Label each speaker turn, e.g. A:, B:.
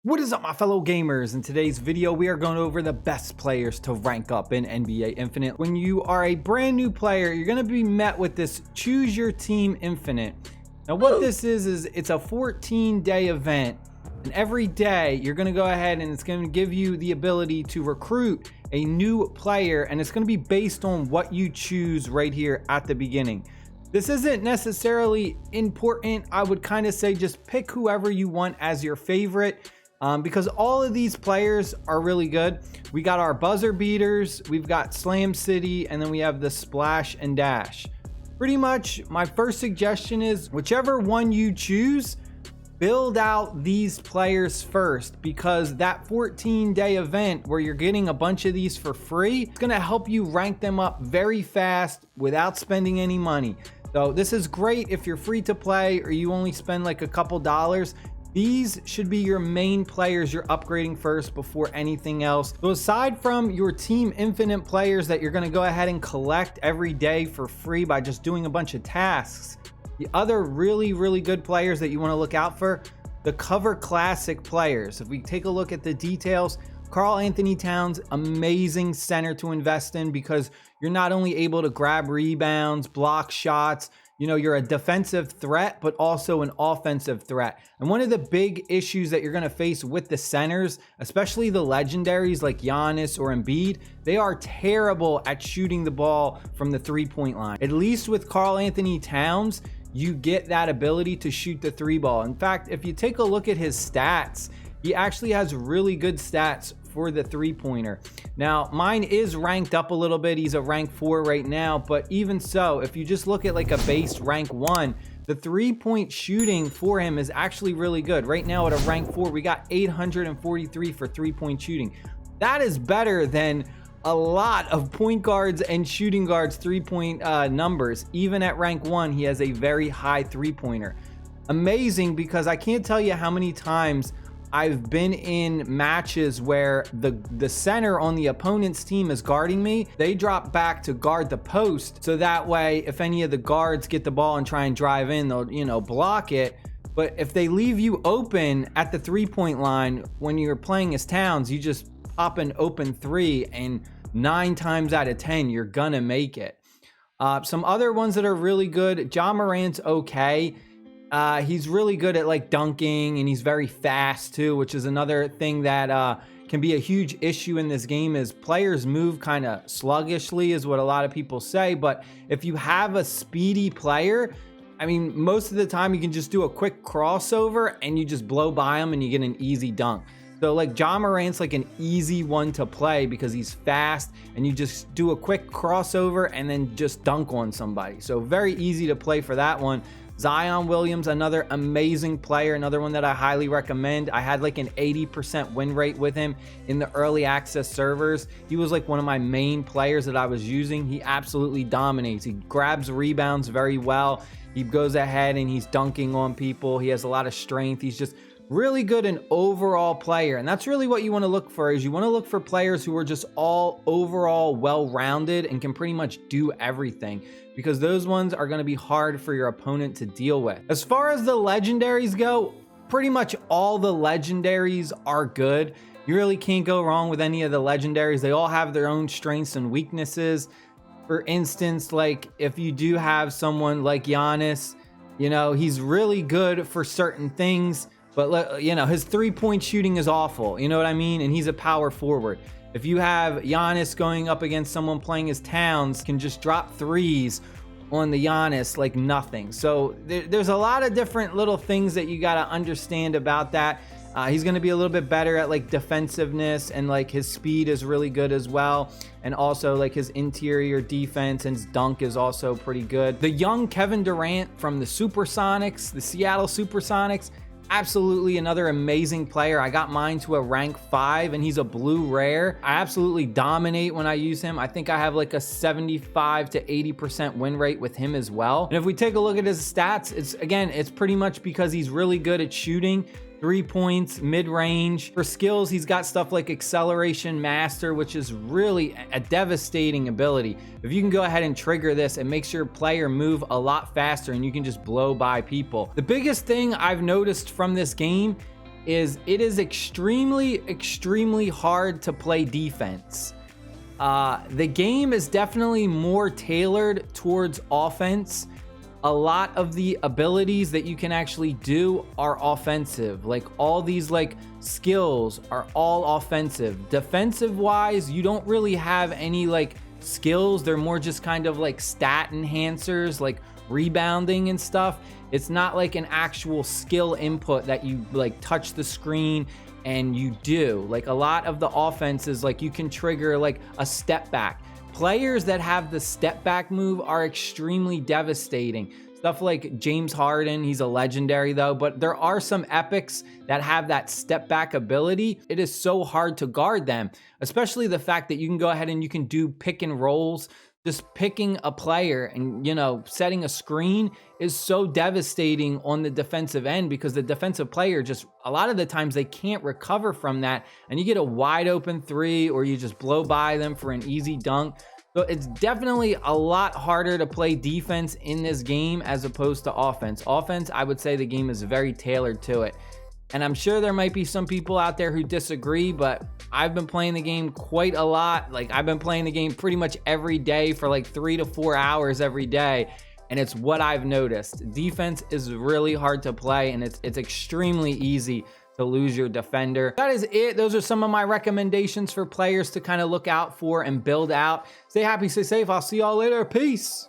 A: What is up, my fellow gamers? In today's video, we are going over the best players to rank up in NBA Infinite. When you are a brand new player, you're going to be met with this Choose Your Team Infinite. Now, what this is it's a 14-day event, and every day you're going to go ahead and it's going to give you the ability to recruit a new player, and it's going to be based on what you choose right here at the beginning. This isn't necessarily important. I would kind of say just pick whoever you want as your favorite. Because all of these players are really good. We got our buzzer beaters, we've got Slam City, and then we have the Splash and Dash. Pretty much my first suggestion is whichever one you choose, build out these players first, because that 14-day event where you're getting a bunch of these for free, it's gonna help you rank them up very fast without spending any money. So this is great if you're free to play or you only spend like a couple dollars. These should be your main players you're upgrading first before anything else. So aside from your Team Infinite players that you're going to go ahead and collect every day for free by just doing a bunch of tasks, the other really good players that you want to look out for, the Cover Classic players. If we take a look at the details, Karl-Anthony Towns, amazing center to invest in because you're not only able to grab rebounds, block shots, you know, you're a defensive threat, but also an offensive threat. And one of the big issues that you're going to face with the centers, especially the legendaries like Giannis or Embiid, they are terrible at shooting the ball from the three-point line. At least with Karl-Anthony Towns, you get that ability to shoot the three ball. In fact, if you take a look at his stats, he actually has really good stats for the three-pointer. Now, mine is ranked up a little bit. He's a rank 4 right now, but even so, if you just look at like a base rank 1, the three-point shooting for him is actually really good. Right now at a rank 4, we got 843 for three-point shooting. That is better than a lot of point guards and shooting guards three-point numbers. Even at rank 1, he has a very high three-pointer. Amazing, because I can't tell you how many times I've been in matches where the center on the opponent's team is guarding me. They drop back to guard the post, so that way if any of the guards get the ball and try and drive in, they'll, you know, block it. But if they leave you open at the three-point line when you're playing as Towns, you just pop an open three, and 9 times out of 10 you're gonna make it. Some other ones that are really good, Ja Morant's okay. He's really good at like dunking, and he's very fast too, which is another thing that can be a huge issue in this game. Is players move kind of sluggishly is what a lot of people say, but if you have a speedy player, I mean, most of the time you can just do a quick crossover and you just blow by him and you get an easy dunk. So like Ja Morant's like an easy one to play because he's fast, and you just do a quick crossover and then just dunk on somebody. So very easy to play for that one. Zion Williams, another amazing player, another one that I highly recommend. I had like an 80% win rate with him in the early access servers. He was like one of my main players that I was using. He absolutely dominates. He grabs rebounds very well. He goes ahead and he's dunking on people. He has a lot of strength. He's just really good an overall player, and that's really what you want to look for. Is you want to look for players who are just all overall well-rounded and can pretty much do everything, because those ones are going to be hard for your opponent to deal with. As far as the legendaries go, pretty much all the legendaries are good. You really can't go wrong with any of the legendaries. They all have their own strengths and weaknesses. For instance, like if you do have someone like Giannis, you know, he's really good for certain things, but you know, his three-point shooting is awful, you know what I mean? And he's a power forward. If you have Giannis going up against someone playing as Towns, can just drop threes on the Giannis like nothing. So there's a lot of different little things that you got to understand about that. He's going to be a little bit better at like defensiveness, and like his speed is really good as well. And also like his interior defense and his dunk is also pretty good. The young Kevin Durant from the Supersonics, the Seattle Supersonics, absolutely another amazing player. I got mine to a rank 5, and he's a blue rare. I absolutely dominate when I use him. I think I have like a 75 to 80% win rate with him as well. And if we take a look at his stats, it's pretty much because he's really good at shooting. 3 points, mid-range. For skills, he's got stuff like Acceleration Master, which is really a devastating ability. If you can go ahead and trigger this, it makes your player move a lot faster and you can just blow by people. The biggest thing I've noticed from this game is it is extremely hard to play defense. The game is definitely more tailored towards offense. A lot of the abilities that you can actually do are offensive. Like all these like skills are all offensive. Defensive wise, you don't really have any like skills. They're more just kind of like stat enhancers, like rebounding and stuff. It's not like an actual skill input that you like touch the screen and you do. Like a lot of the offenses, like you can trigger like a step back. Players that have the step back move are extremely devastating. Stuff like James Harden, he's a legendary though, but there are some epics that have that step back ability. It is so hard to guard them, especially the fact that you can go ahead and you can do pick and rolls. Just picking a player and, you know, setting a screen is so devastating on the defensive end, because the defensive player just, a lot of the times they can't recover from that, and you get a wide open three or you just blow by them for an easy dunk. So it's definitely a lot harder to play defense in this game as opposed to offense. Offense, I would say the game is very tailored to it. And I'm sure there might be some people out there who disagree, but I've been playing the game quite a lot. Like I've been playing the game pretty much every day for like 3 to 4 hours every day. And it's what I've noticed. Defense is really hard to play, and it's extremely easy to lose your defender. That is it. Those are some of my recommendations for players to kind of look out for and build out. Stay happy, stay safe. I'll see y'all later. Peace.